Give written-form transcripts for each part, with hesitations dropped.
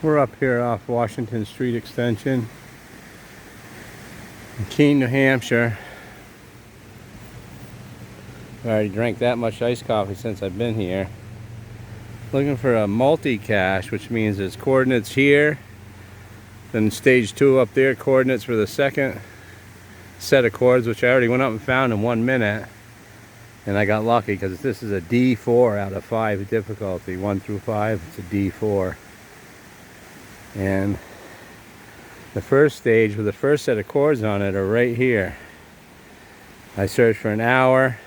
We're up here off Washington Street Extension in Keene, New Hampshire. I already drank that much iced coffee since I've been here. Looking for a multi-cache, which means there's coordinates here, then stage 2 up there, coordinates for the second set of chords, which I already went up and found in 1 minute. And I got lucky because this is a D4 out of 5 difficulty, 1 through 5, it's a D4. And the first stage with the first set of chords on it are right here. I searched for an hour,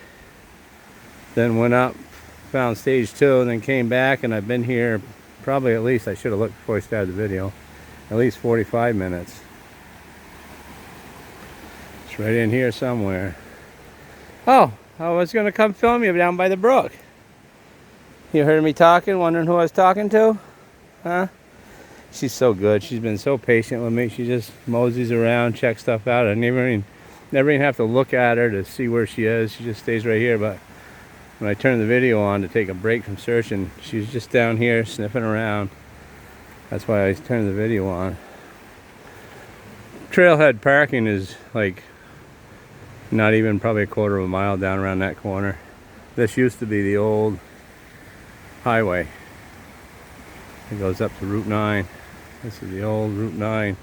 then went up, found stage 2, and then came back, and I've been here probably at least, I should have looked before I started the video, at least 45 minutes. It's right in here somewhere. Oh, I was going to come film you down by the brook. You heard me talking, wondering who I was talking to? Huh? She's so good. She's been so patient with me. She just moseys around, checks stuff out. I never even have to look at her to see where she is. She just stays right here. But when I turn the video on to take a break from searching, she's just down here sniffing around. That's why I turned the video on. Trailhead parking is like not even probably a quarter of a mile down around that corner. This used to be the old highway. It goes up to Route 9. This is the old Route 9.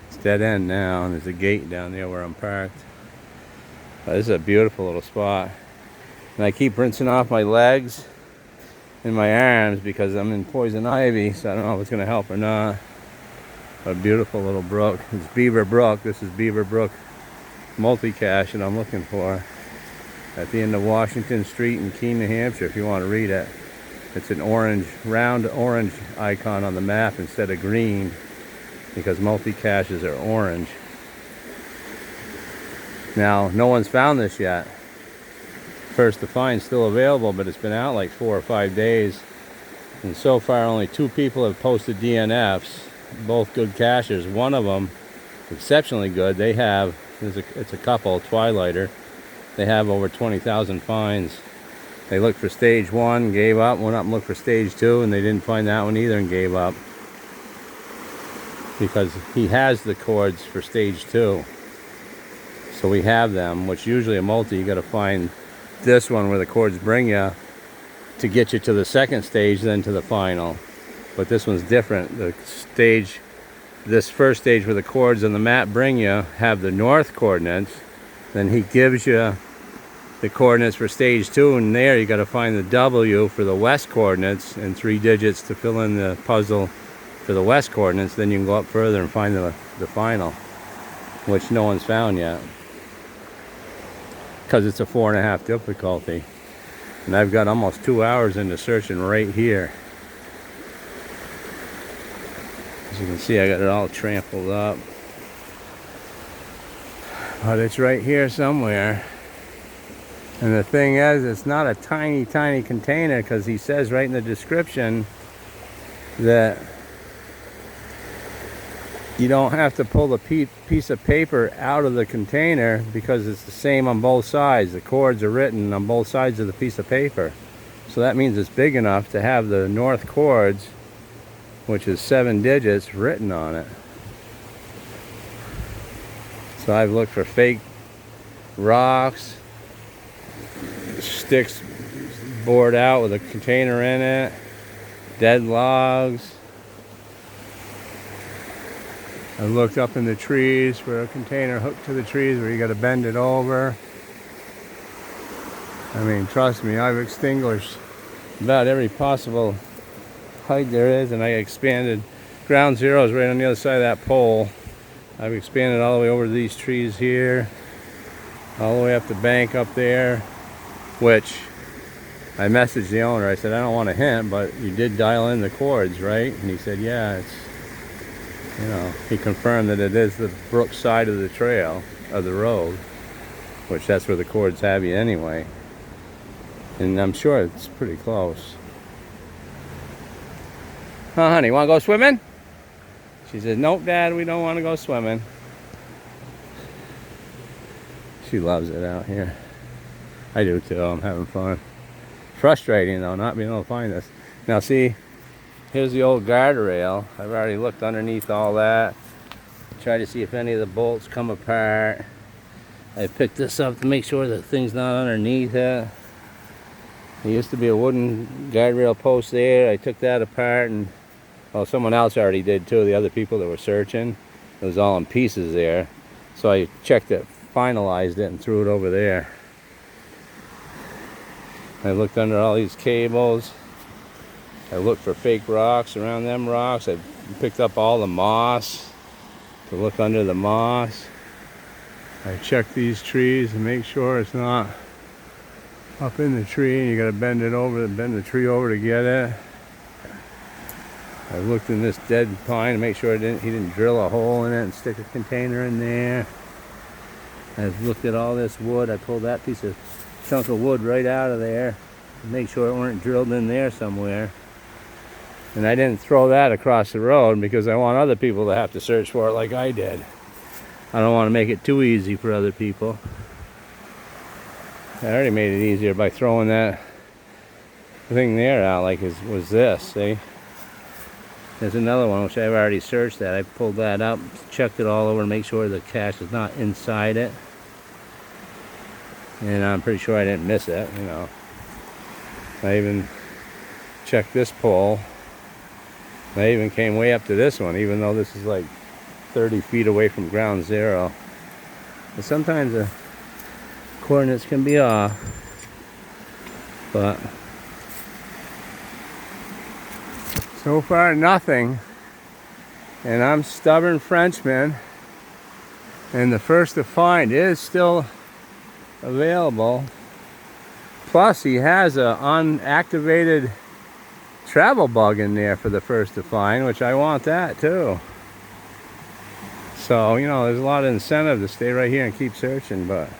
It's dead end now, and there's a gate down there where I'm parked. This is a beautiful little spot. And I keep rinsing off my legs and my arms because I'm in poison ivy, so I don't know if it's going to help or not. But a beautiful little brook. It's Beaver Brook. This is Beaver Brook multi-cache that I'm looking for. At the end of Washington Street in Keene, New Hampshire, if you want to read it. It's an orange, round orange icon on the map instead of green, because multi-caches are orange. Now, no one's found this yet. First to find still available, but it's been out like 4 or 5 days. And so far only 2 people have posted DNFs, both good caches. One of them, exceptionally good, they have, it's a couple, Twilighter. They have over 20,000 finds. They looked for stage 1, gave up, went up and looked for stage 2, and they didn't find that one either and gave up. Because he has the chords for stage 2. So we have them, which usually a multi, you gotta find this one where the chords bring you to get you to the second stage, then to the final. But this one's different. The stage, this first stage where the chords on the map bring you have the north coordinates. Then he gives you the coordinates for stage 2, and there you got to find the W for the west coordinates and 3 digits to fill in the puzzle for the west coordinates. Then you can go up further and find the final, which no one's found yet because it's a 4.5 difficulty, and I've got almost 2 hours into searching right here. As you can see, I got it all trampled up, but it's right here somewhere. And the thing is, it's not a tiny, tiny container, because he says right in the description that you don't have to pull the piece of paper out of the container because it's the same on both sides. The chords are written on both sides of the piece of paper. So that means it's big enough to have the north chords, which is 7 digits, written on it. So I've looked for fake rocks, sticks bored out with a container in it, dead logs. I looked up in the trees for a container hooked to the trees where you got to bend it over. I mean, trust me, I've extinguished about every possible height there is, and I expanded. Ground zero is right on the other side of that pole. I've expanded all the way over to these trees here, all the way up the bank up there, which I messaged the owner. I said, I don't want a hint, but you did dial in the chords, right? And he said, yeah, it's, you know, he confirmed that it is the brook side of the trail, of the road, which that's where the chords have you anyway. And I'm sure it's pretty close. Huh, honey, want to go swimming? She said, nope, Dad, we don't want to go swimming. She loves it out here. I do too, I'm having fun. Frustrating though, not being able to find this. Now see, Here's the old guardrail. I've already looked underneath all that. Tried to see if any of the bolts come apart. I picked this up to make sure the thing's not underneath it. There used to be a wooden guardrail post there. I took that apart, and well, someone else already did too, the other people that were searching. It was all in pieces there. So I checked it, finalized it, and threw it over there. I looked under all these cables. I looked for fake rocks around them rocks. I picked up all the moss to look under the moss. I checked these trees to make sure it's not up in the tree, and you gotta bend the tree over to get it. I looked in this dead pine to make sure he didn't drill a hole in it and stick a container in there. I've looked at all this wood. I pulled that chunk of wood right out of there to make sure it weren't drilled in there somewhere. And I didn't throw that across the road because I want other people to have to search for it like I did. I don't want to make it too easy for other people. I already made it easier by throwing that thing there out like it was this, see? There's another one which I've already searched that. I pulled that up, checked it all over to make sure the cache is not inside it. And I'm pretty sure I didn't miss it, you know. I even checked this pole. I even came way up to this one, even though this is like 30 feet away from ground zero. But sometimes the coordinates can be off. But so far nothing. And I'm stubborn Frenchman. And the first to find is still available. Plus he has an unactivated travel bug in there for the first to find, which I want that too. So, you know, there's a lot of incentive to stay right here and keep searching, but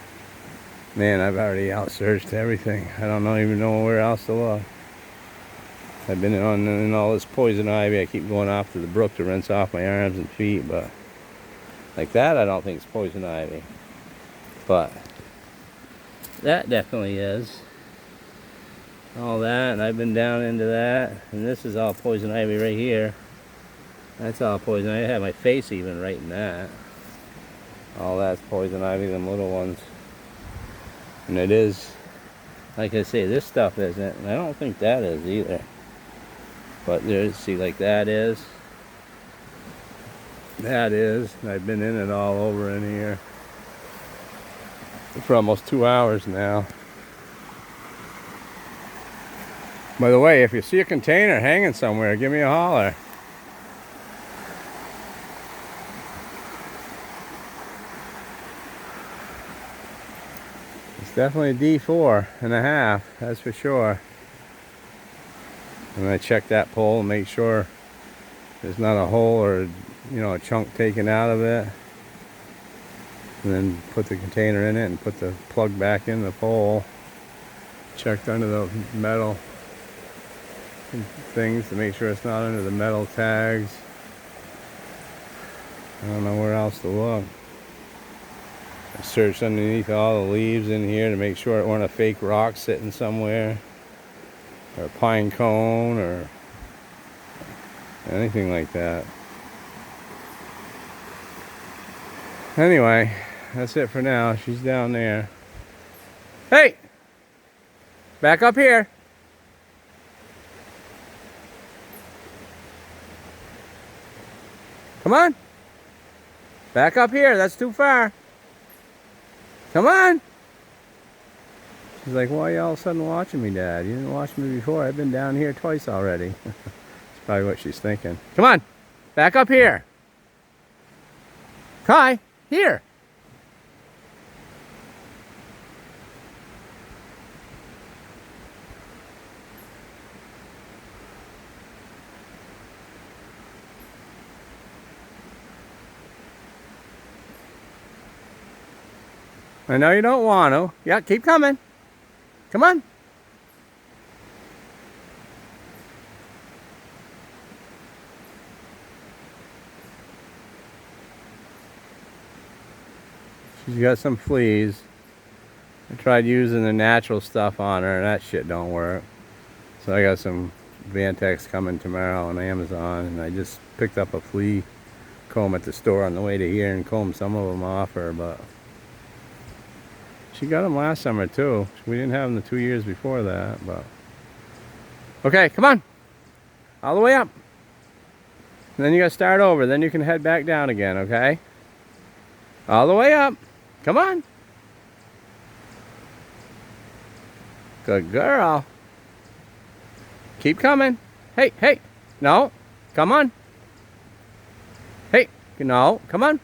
man, I've already out-searched everything. I don't even know where else to look. I've been in all this poison ivy. I keep going off to the brook to rinse off my arms and feet, but like that I don't think it's poison ivy. But that definitely is. All that, and I've been down into that, and this is all poison ivy right here. That's all poison ivy. I have my face even right in that. All that's poison ivy, them little ones. And it is, like I say, this stuff isn't, and I don't think that is either. But there's, see, like that is. That is, and I've been in it all over in here for almost 2 hours now. By the way, if you see a container hanging somewhere, give me a holler. It's definitely a D4.5, that's for sure. And I check that pole and make sure there's not a hole or, you know, a chunk taken out of it. And then put the container in it and put the plug back in the pole. Checked under the metal things to make sure it's not under the metal tags. I don't know where else to look. I searched underneath all the leaves in here to make sure it weren't a fake rock sitting somewhere, or a pine cone, or anything like that. Anyway, that's it for now. She's down there. Hey! Back up here. Come on. Back up here. That's too far. Come on. She's like, why are you all of a sudden watching me, Dad? You didn't watch me before. I've been down here twice already. That's probably what she's thinking. Come on. Back up here. Kai, here. I know you don't want to. Yeah, keep coming. Come on. She's got some fleas. I tried using the natural stuff on her and that shit don't work. So I got some Vantex coming tomorrow on Amazon, and I just picked up a flea comb at the store on the way to here and combed some of them off her, but she got them last summer too. We didn't have them the 2 years before that, but okay, come on, all the way up. And then you gotta start over, then you can head back down again, okay? All the way up, come on. Good girl. Keep coming. Hey, hey. No. Come on. Hey. No. Come on.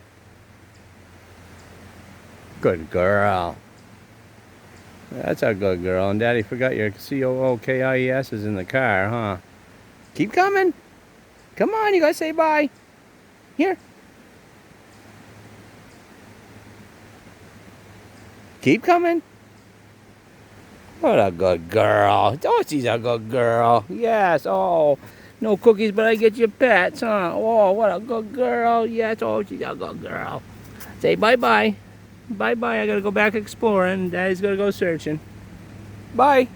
Good girl. That's a good girl. And Daddy forgot your COOKIES is in the car, huh? Keep coming. Come on. You gotta say bye. Here. Keep coming. What a good girl. Oh, she's a good girl. Yes. Oh, no cookies, but I get you pets, huh? Oh, what a good girl. Yes. Oh, she's a good girl. Say bye-bye. Bye-bye. I gotta go back exploring. Daddy's gonna go searching. Bye.